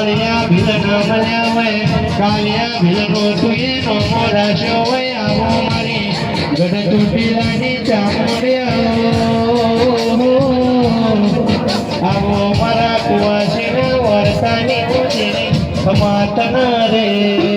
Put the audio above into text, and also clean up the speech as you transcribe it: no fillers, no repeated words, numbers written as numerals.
कालिया भिलना मल्या वय कालिया भिलनो तुये नो मोरा शोवय आवो मारी गड तुटी लाडी चामुंड्या आवो मारा कुवाशीन वरसानी तुझे समातन रे